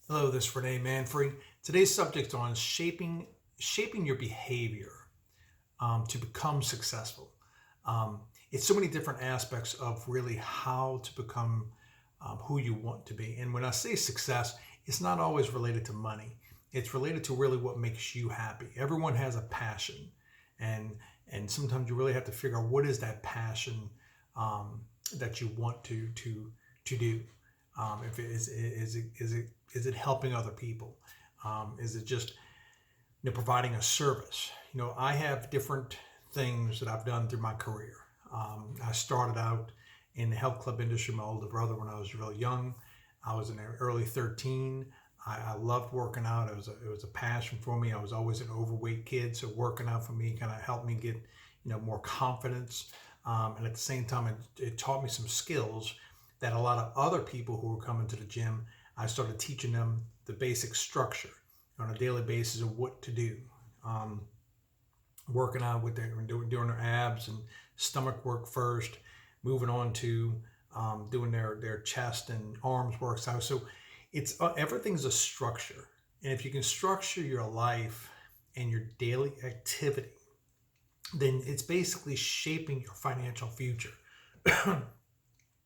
Hello, this is Renee Manfrey. Today's subject on shaping your behavior to become successful. It's so many different aspects of really how to become who you want to be. And when I say success, it's not always related to money. It's related to really what makes you happy. Everyone has a passion, and and sometimes you really have to figure out what is that passion um, that you want to do. If it is it helping other people? Is it just providing a service? I have different things that I've done through my career. I started out in the health club industry. My older brother, when I was really young, I was in the early 13. I loved working out. It was a passion for me. I was always an overweight kid, so working out for me kind of helped me get more confidence. And at the same time, it taught me some skills that a lot of other people who were coming to the gym, I started teaching them the basic structure on a daily basis of what to do. Um, Working out with their doing their abs and stomach work first, moving on to doing their chest and arms work. So it's everything's a structure, and if you can structure your life and your daily activity, then it's basically shaping your financial future.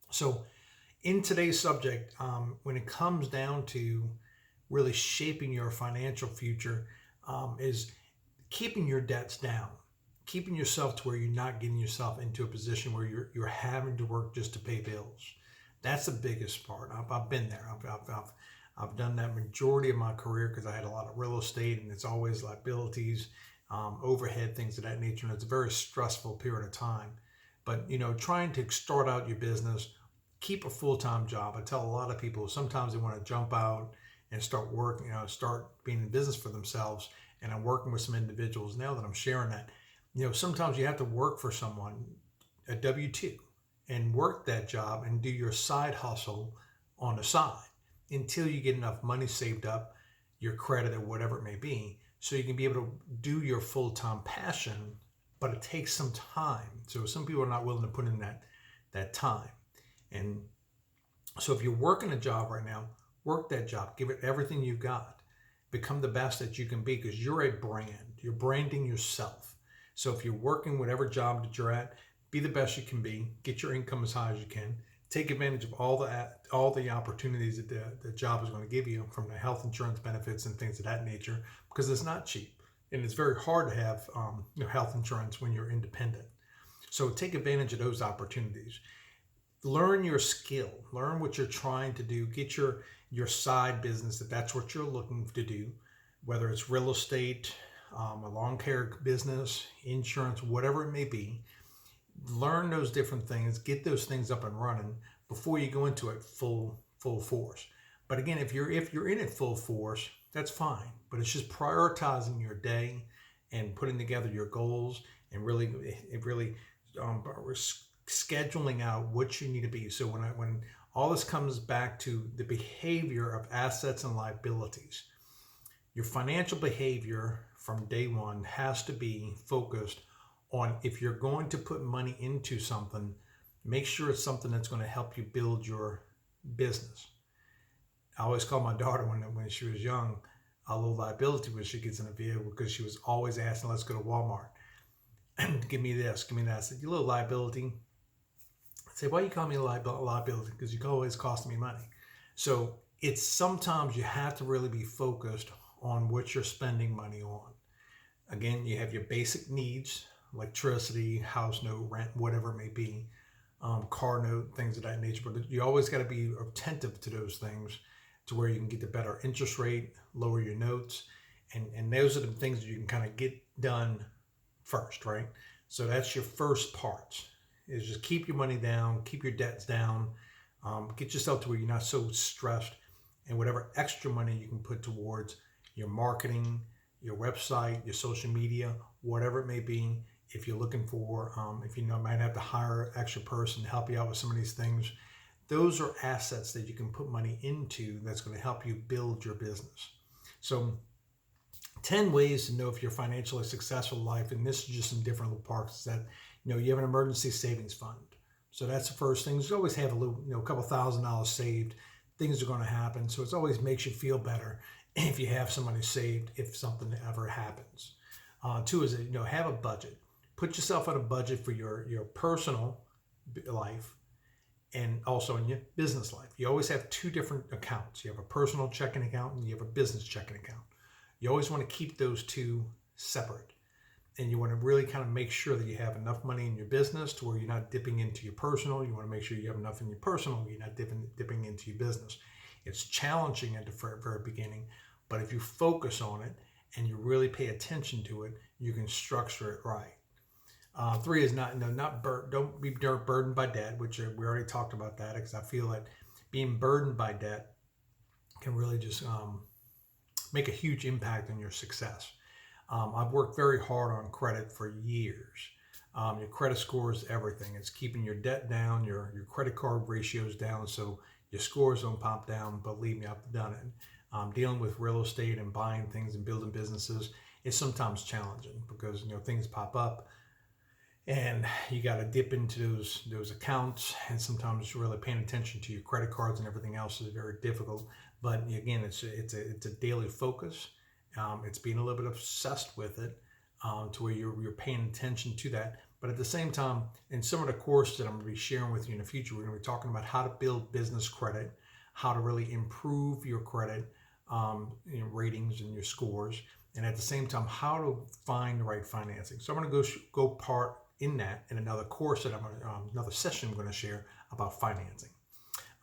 So in today's subject, when it comes down to really shaping your financial future, is keeping your debts down, keeping yourself to where you're not getting yourself into a position where you're having to work just to pay bills. That's the biggest part. I've been there. I've done that majority of my career because I had a lot of real estate, and it's always liabilities, overhead, things of that nature, and it's a very stressful period of time. But trying to start out your business, keep a full-time job. I tell a lot of people sometimes they want to jump out and start working, start being in business for themselves. And I'm working with some individuals now that I'm sharing that. Sometimes you have to work for someone, a W-2, and work that job and do your side hustle on the side until you get enough money saved up, your credit or whatever it may be, so you can be able to do your full-time passion. But it takes some time. So some people are not willing to put in that time. And so if you're working a job right now, work that job. Give it everything you've got. Become the best that you can be, because you're a brand. You're branding yourself. So if you're working whatever job that you're at, be the best you can be. Get your income as high as you can. Take advantage of all the opportunities that the job is going to give you, from the health insurance benefits and things of that nature, because it's not cheap, and it's very hard to have health insurance when you're independent. So take advantage of those opportunities. Learn your skill. Learn what you're trying to do. Get your side business, if that's what you're looking to do, whether it's real estate, a lawn care business, insurance, whatever it may be. Learn those different things. Get those things up and running before you go into it full force. But again, if you're in it full force, that's fine. But it's just prioritizing your day and putting together your goals, and really scheduling out what you need to be. So when all this comes back to the behavior of assets and liabilities, your financial behavior from day one has to be focused on, if you're going to put money into something, make sure it's something that's going to help you build your business. I always call my daughter, when she was young, a little liability when she gets in a vehicle, because she was always asking, let's go to Walmart. Give me this, give me that. I said, you little liability. I say, why you call me a liability? Because you always cost me money. So it's sometimes you have to really be focused on what you're spending money on. Again, you have your basic needs, electricity, house note, rent, whatever it may be, car note, things of that nature. But you always got to be attentive to those things, to where you can get the better interest rate, lower your notes, and those are the things that you can kind of get done first, right? So that's your first part, is just keep your money down, keep your debts down, get yourself to where you're not so stressed, and whatever extra money you can put towards your marketing, your website, your social media, whatever it may be. If you're looking for, if you might have to hire an extra person to help you out with some of these things, those are assets that you can put money into that's going to help you build your business. So 10 ways to know if you're financially successful in life, and this is just some different little parts, is that you have an emergency savings fund. So that's the first thing. You always have a little, a couple $1,000 saved things are going to happen. So it always makes you feel better if you have somebody saved if something ever happens. Two is, have a budget. Put yourself on a budget for your personal life and also in your business life. You always have two different accounts. You have a personal checking account and you have a business checking account. You always want to keep those two separate. And you want to really kind of make sure that you have enough money in your business to where you're not dipping into your personal. You want to make sure you have enough in your personal, you're not dipping into your business. It's challenging at the very beginning, but if you focus on it and you really pay attention to it, you can structure it right. Three is don't be burdened by debt, which we already talked about that, because I feel that being burdened by debt can really just make a huge impact on your success. I've worked very hard on credit for years. Your credit score is everything. It's keeping your debt down, your credit card ratios down, so your scores don't pop down. Believe me, I've done it. Dealing with real estate and buying things and building businesses is sometimes challenging because things pop up, and you got to dip into those accounts. And sometimes really paying attention to your credit cards and everything else is very difficult. But again, it's a daily focus. It's being a little bit obsessed with it to where you're paying attention to that. But at the same time, in some of the course that I'm going to be sharing with you in the future, we're going to be talking about how to build business credit, how to really improve your credit ratings and your scores, and at the same time, how to find the right financing. So I'm going to go part in that in another course that another session I'm going to share about financing.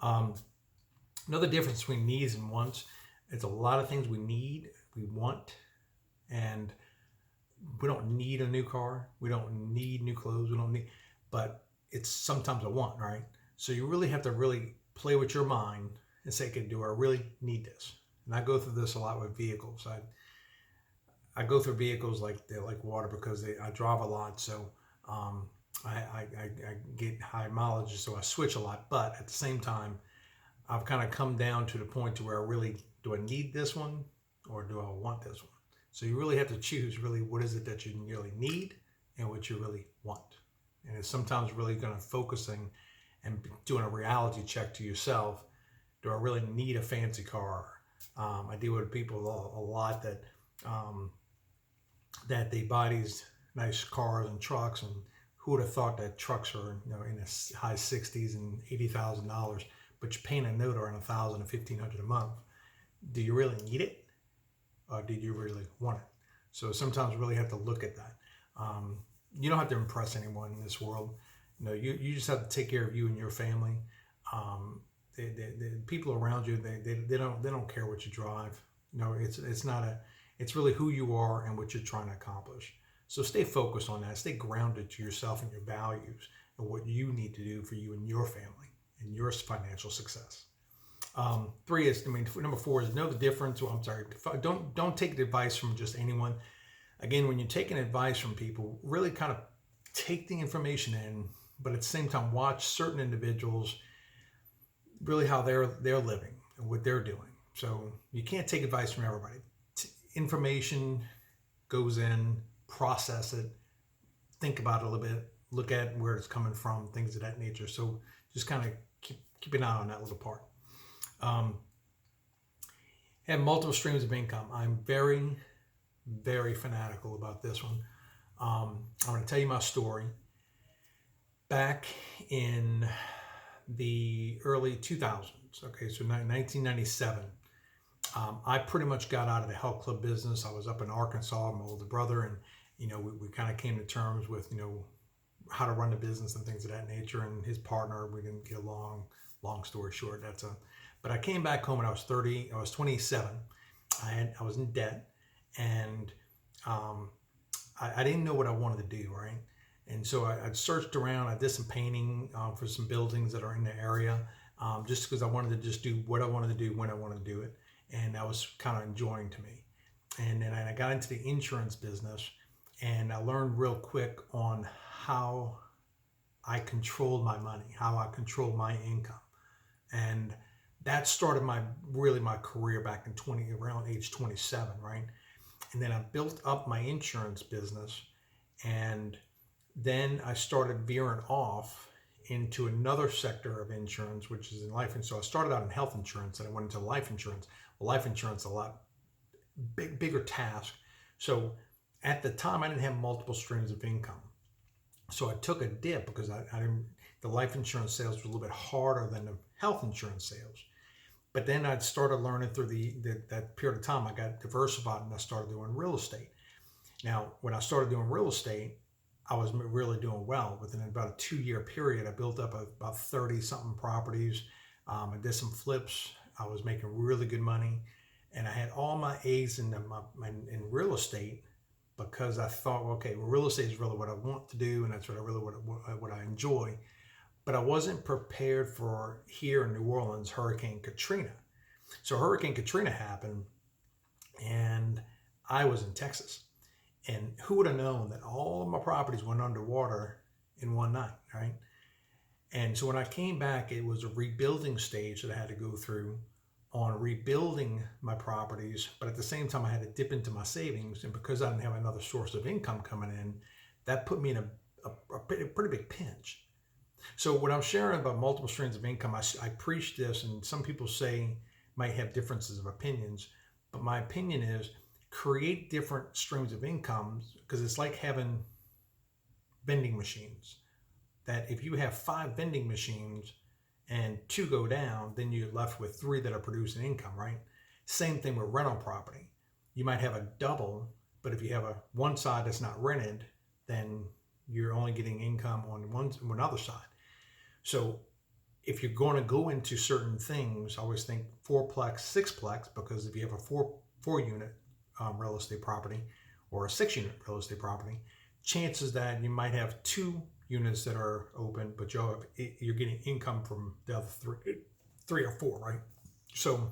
Another difference between needs and wants. It's a lot of things we need, we want, and we don't need a new car. We don't need new clothes. We don't need, but it's sometimes a want, right? So you really have to really play with your mind and say, okay, do I really need this? And I go through this a lot with vehicles. I go through vehicles like they're like water because I drive a lot. So I get high mileage, so I switch a lot. But at the same time, I've kind of come down to the point to where do I need this one or do I want this one? So you really have to choose really what is it that you really need and what you really want. And it's sometimes really going to focusing and doing a reality check to yourself. Do I really need a fancy car? I deal with people a lot that they buy these nice cars and trucks, and who would have thought that trucks are in the high 60s and $80,000, but you're paying a note around $1,000 or $1,500 a month. Do you really need it, or did you really want it? So sometimes you really have to look at that. You don't have to impress anyone in this world. You just have to take care of you and your family. The people around you, they don't care what you drive. It's really who you are and what you're trying to accomplish. So stay focused on that. Stay grounded to yourself and your values and what you need to do for you and your family and your financial success. Number four is know the difference. Well, I'm sorry. Don't take the advice from just anyone. Again, when you're taking advice from people, really kind of take the information in, but at the same time, watch certain individuals, really how they're living and what they're doing. So you can't take advice from everybody. Information goes in, process it, think about it a little bit, look at where it's coming from, things of that nature. So just kind of keep an eye on that little part. Have multiple streams of income. I'm very, very fanatical about this one. I'm going to tell you my story. Back in the early 2000s, okay, so 1997, I pretty much got out of the health club business. I was up in Arkansas, my older brother, and we kind of came to terms with how to run the business and things of that nature. And his partner, we didn't get along. Long story short, but I came back home and I was 27. I was in debt, and I didn't know what I wanted to do, right? And so I searched around. I did some painting for some buildings that are in the area, just because I wanted to just do what I wanted to do when I wanted to do it. And that was kind of enjoying to me. And then I got into the insurance business, and I learned real quick on how I controlled my money, how I controlled my income. And that started my career back in around age 27, right? And then I built up my insurance business, and then I started veering off into another sector of insurance, which is in life insurance. So I started out in health insurance and I went into life insurance. Well, life insurance is a lot bigger task. So at the time, I didn't have multiple streams of income. So I took a dip because I didn't. The life insurance sales were a little bit harder than the health insurance sales. But then I started learning through that period of time. I got diversified and I started doing real estate. Now, when I started doing real estate, I was really doing well. Within about a 2-year period, I built up about 30 something properties. I did some flips. I was making really good money, and I had all my A's in real estate because I thought, okay, well, real estate is really what I want to do, and that's what I enjoy. But I wasn't prepared for, here in New Orleans, Hurricane Katrina. So Hurricane Katrina happened, and I was in Texas. And who would have known that all of my properties went underwater in one night, right? And so when I came back, it was a rebuilding stage that I had to go through on rebuilding my properties. But at the same time, I had to dip into my savings. And because I didn't have another source of income coming in, that put me in a pretty big pinch. So when I'm sharing about multiple streams of income, I preach this, and some people might have differences of opinions. But my opinion is, create different streams of income, because it's like having vending machines. That if you have 5 vending machines and 2 go down, then you're left with 3 that are producing income, right? Same thing with rental property. You might have a double, but if you have one side that's not rented, then you're only getting income on one other side. So if you're going to go into certain things, I always think 4-plex, 6-plex, because if you have a 4 unit real estate property or a 6-unit real estate property, chances that you might have 2 units that are open, but you're getting income from the other 3 or 4, right? So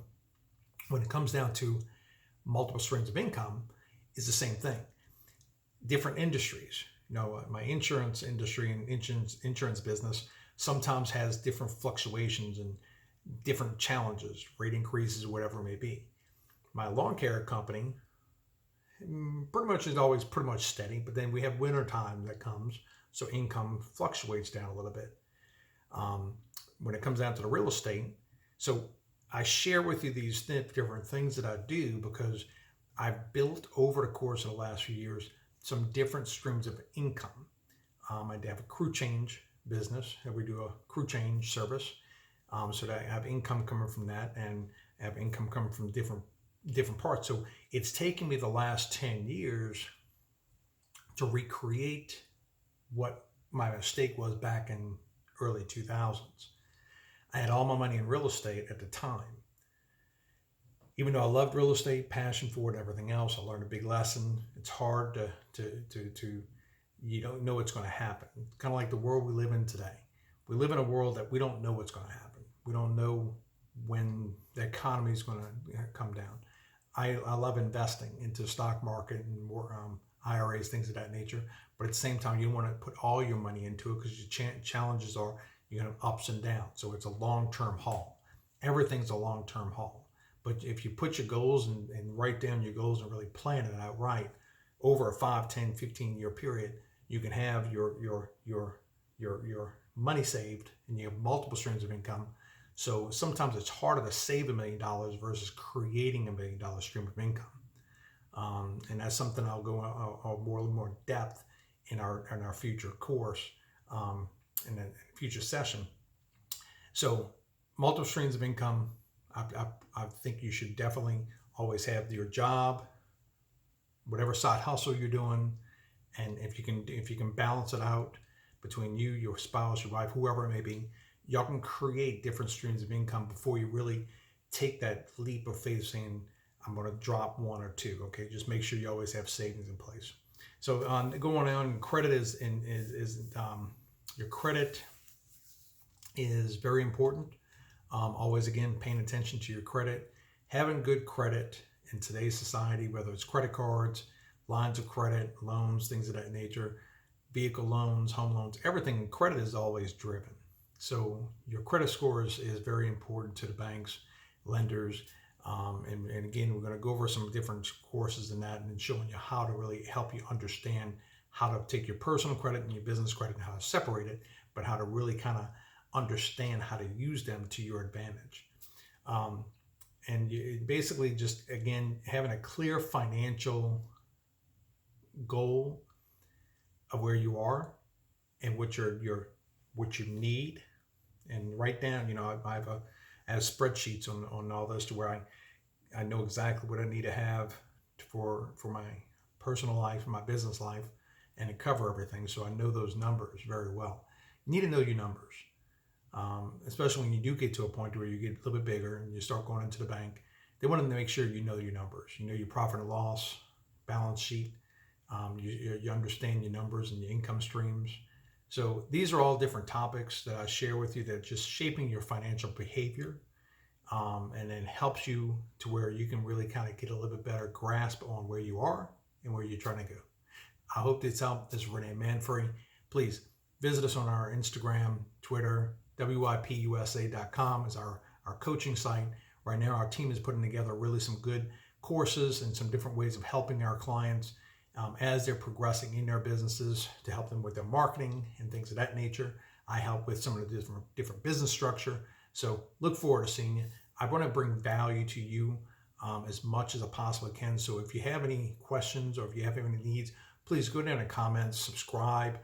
when it comes down to multiple streams of income, it's the same thing. Different industries. My insurance industry and insurance business sometimes has different fluctuations and different challenges, rate increases, whatever it may be. My lawn care company pretty much is always pretty much steady, but then we have winter time that comes, so income fluctuates down a little bit. When it comes down to the real estate, so I share with you these different things that I do because I've built over the course of the last few years some different streams of income. I have a crew change business, and we do a crew change service, so that I have income coming from that, and I have income coming from different parts. So it's taken me the last 10 years to recreate what my mistake was back in early 2000s. I had all my money in real estate at the time. Even though I loved real estate, passion for it, everything else, I learned a big lesson. It's hard to you don't know what's going to happen. It's kind of like the world we live in today. We live in a world that we don't know what's going to happen. We don't know when the economy is going to come down. I love investing into stock market and more IRAs, things of that nature. But at the same time, you don't want to put all your money into it because your challenges are you're going to have ups and downs. So it's a long-term haul. Everything's a long-term haul. But if you put your goals and write down your goals and really plan it out right, over a 5, 10, 15-year period, you can have your money saved, and you have multiple streams of income. So sometimes it's harder to save $1 million versus creating $1 million stream of income. And that's something I'll go more depth in our future course, in a future session. So multiple streams of income. I think you should definitely always have your job, whatever side hustle you're doing, and if you can balance it out between you, your spouse, your wife, whoever it may be, y'all can create different streams of income before you really take that leap of faith saying, I'm going to drop 1 or 2. Okay, just make sure you always have savings in place. So going on, credit is your credit is very important. Always, again, paying attention to your credit. Having good credit in today's society, whether it's credit cards, lines of credit, loans, things of that nature, vehicle loans, home loans, everything, credit is always driven. So your credit score is very important to the banks, lenders, and again, we're going to go over some different courses in that and showing you how to really help you understand how to take your personal credit and your business credit and how to separate it. but how to really kind of understand how to use them to your advantage. And you basically just, again, having a clear financial goal of where you are and what what you need, and write down, I have spreadsheets on all this to where I know exactly what I need to have for my personal life and my business life, and to cover everything. So I know those numbers very well. You need to know your numbers. Especially when you do get to a point where you get a little bit bigger and you start going into the bank. They want to make sure you know your numbers. You know your profit and loss, balance sheet. You understand your numbers and your income streams. So these are all different topics that I share with you that are just shaping your financial behavior, and then helps you to where you can really kind of get a little bit better grasp on where you are and where you're trying to go. I hope this helped. This is Renee Manfrey. Please visit us on our Instagram, Twitter. WIPUSA.com is our coaching site. Right now, our team is putting together really some good courses and some different ways of helping our clients as they're progressing in their businesses, to help them with their marketing and things of that nature. I help with some of the different business structure. So look forward to seeing you. I want to bring value to you as much as I possibly can. So if you have any questions or if you have any needs, please go down and comment, subscribe,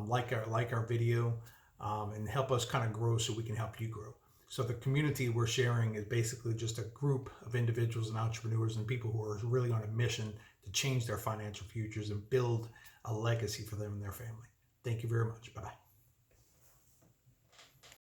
like our video. And help us kind of grow so we can help you grow. So the community we're sharing is basically just a group of individuals and entrepreneurs and people who are really on a mission to change their financial futures and build a legacy for them and their family. Thank you very much. Bye.